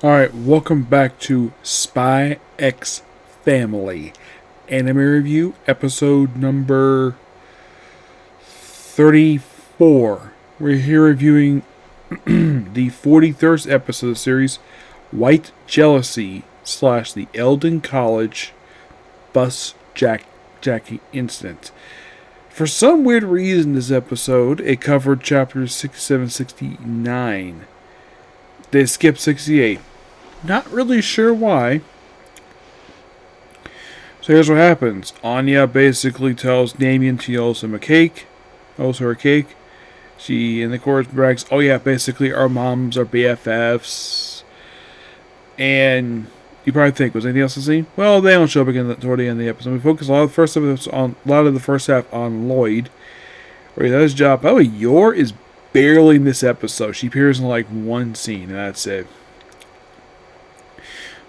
Alright, welcome back to Spy X Family Anime Review, episode number 34. We're here reviewing the 43rd episode of the series, White Jealousy / the Eldon College Bus Jacking Incident. For some weird reason, this episode, it covered chapters 67-69. They skipped 68. Not really sure why. So here's what happens. Anya basically tells Damien she owes him a cake. Owes her a cake. She, in the chorus, brags, oh yeah, basically our moms are BFFs. And you probably think, was anything else to see? Well, they don't show up again toward the end of the episode. We focus a lot of the first half on Lloyd, where he does his job. By the way, Yor is barely in this episode. She appears in like one scene, and that's it.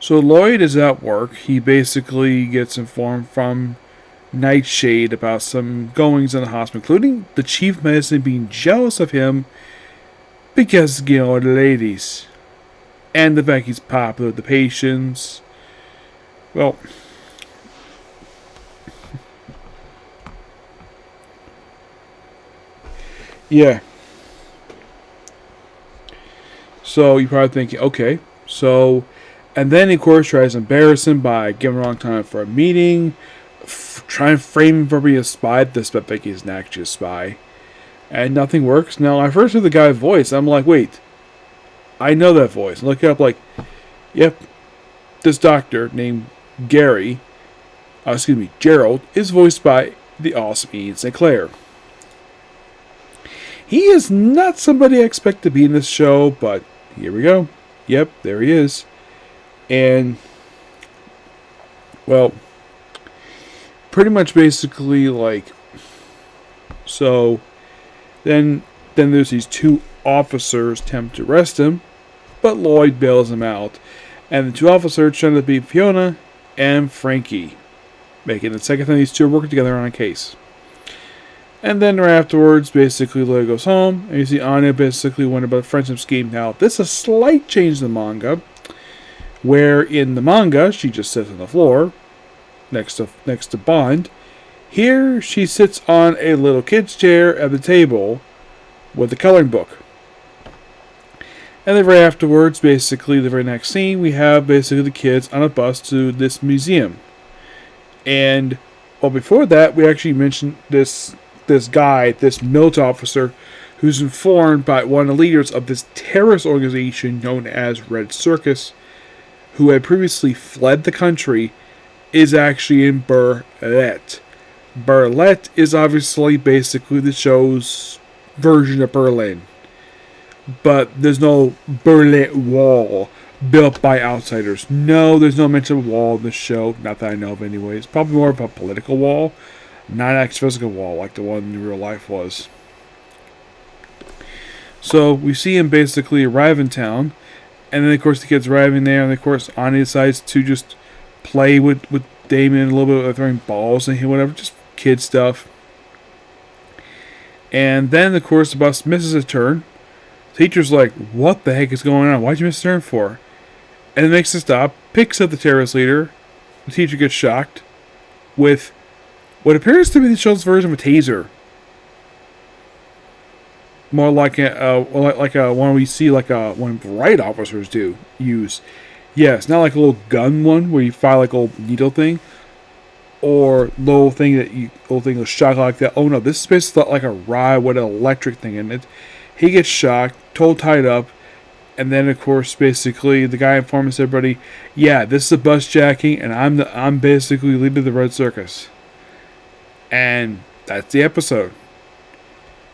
So Lloyd is at work. He basically gets informed from Nightshade about some goings in the hospital, including the chief medicine being jealous of him because, you know, the ladies. And the fact he's popular with the patients. Well, yeah. So you're probably thinking, okay, so, and then of course tries to embarrass him by giving wrong time for a meeting, trying to frame him for being a spy. This but think he's not actually a spy, and nothing works. Now I first heard the guy's voice. I'm like, wait, I know that voice. I look it up, like, yep, this doctor named Gary, Gerald, is voiced by the awesome Ian Sinclair. He is not somebody I expect to be in this show, but here we go. Yep, there he is. And, well, pretty much basically, like, so then there's these two officers attempt to arrest him, but Lloyd bails him out. And the two officers turn out to be Fiona and Frankie, making the second time these two are working together on a case. And then right afterwards, basically, Lloyd goes home, and you see Anya basically wonder about the friendship scheme. Now, this is a slight change in the manga, where in the manga, she just sits on the floor, next to Bond. Here, she sits on a little kid's chair at the table with a coloring book. And then right afterwards, basically, the very next scene, we have basically the kids on a bus to this museum. And, well, before that, we actually mentioned this guy, this military officer, who's informed by one of the leaders of this terrorist organization known as Red Circus, who had previously fled the country, is actually in Berlin. Berlin is obviously basically the show's version of Berlin. But there's no Berlin Wall built by outsiders. No, there's no mention of a wall in the show, not that I know of anyways. Probably more of a political wall, not an actual physical wall like the one in real life was. So we see him basically arrive in town, and then of course the kid's arriving there, and of course Anya decides to just play with Damien a little bit, throwing balls and whatever, just kid stuff. And then of course the bus misses a turn. The teacher's like, what the heck is going on? Why'd you miss a turn for? And it makes a stop, picks up the terrorist leader. The teacher gets shocked with what appears to be the show's version of a taser. More like a one we see like one riot officers use. Yes, not like a little gun one where you fire like a little needle thing, or little thing will shock like that. Oh no, this is basically like a ride with an electric thing in it. He gets shocked, tied up, and then of course basically the guy informs everybody, yeah, this is a bus jacking, and I'm basically leading the Red Circus. And that's the episode.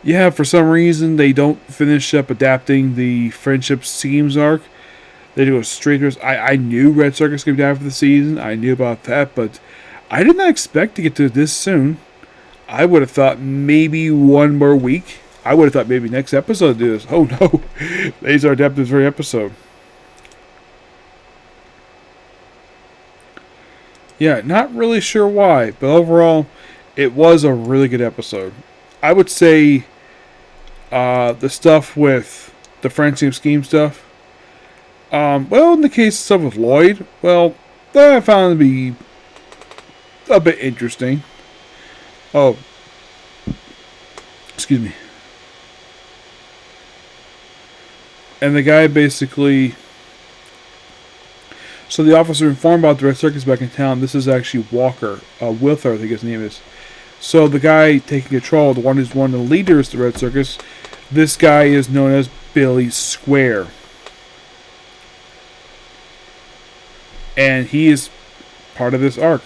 Yeah, for some reason they don't finish up adapting the Friendship Schemes arc. They do a straight through. I knew Red Circus was going to be down for the season. I knew about that, but I did not expect to get to this soon. I would have thought maybe one more week. I would have thought maybe next episode do this. Oh no, these are adapted this very episode. Yeah, not really sure why, but overall, it was a really good episode. I would say the stuff with the Friendship Scheme stuff, Well, in the case of stuff with Lloyd, well, that I found to be a bit interesting. Oh, excuse me. And the guy basically... So the officer informed about the Red Circus back in town. This is actually Walker. Wilther, I think his name is. So the guy taking control, the one who's one of the leaders of the Red Circus, this guy is known as Billy Square. And he is part of this arc.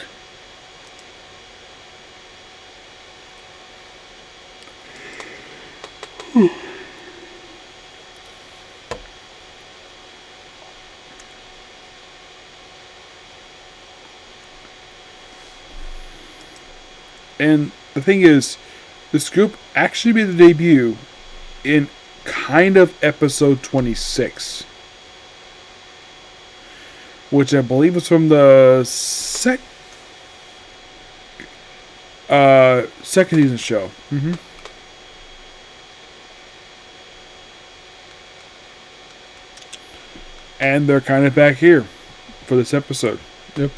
And the thing is, this group actually made the debut in kind of episode 26. Which I believe was from the second season show. And they're kind of back here for this episode. Yep.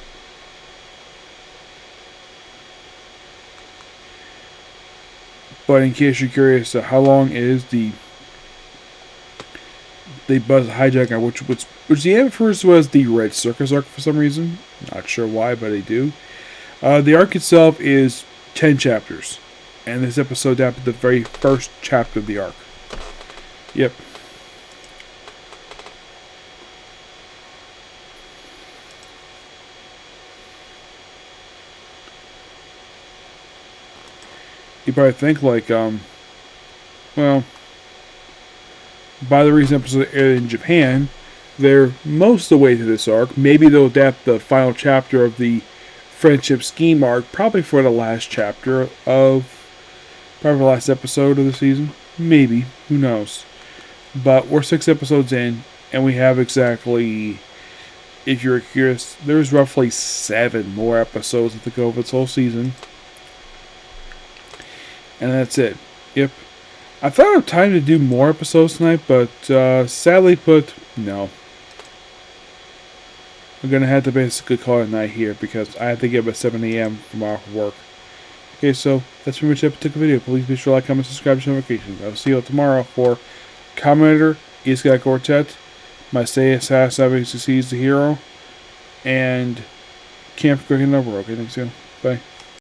But in case you're curious, how long is the Buzz hijack on which the end first was the Red Circus arc for some reason. Not sure why, but they do. The arc itself is 10 chapters. And this episode adapted the very first chapter of the arc. Yep. You probably think like, well, by the recent episode aired in Japan, they're most of the way to this arc. Maybe they'll adapt the final chapter of the Friendship Scheme arc, probably for the last chapter of, probably the last episode of the season. Maybe, who knows. But we're 6 episodes in, and we have exactly, if you're curious, there's roughly 7 more episodes to go of this whole season. And that's it. Yep. I thought of time to do more episodes tonight, but sadly put, no. I'm going to have to basically call it a night here because I have to get up at 7 a.m. tomorrow for work. Okay, so that's pretty much it for the video. Please be sure to like, comment, subscribe, and notifications. I'll see you tomorrow for Commentator, East Guy Quartet, My Say Assassin Succeeds the Hero, and Camp Cooking Number. Okay, thanks, Bye.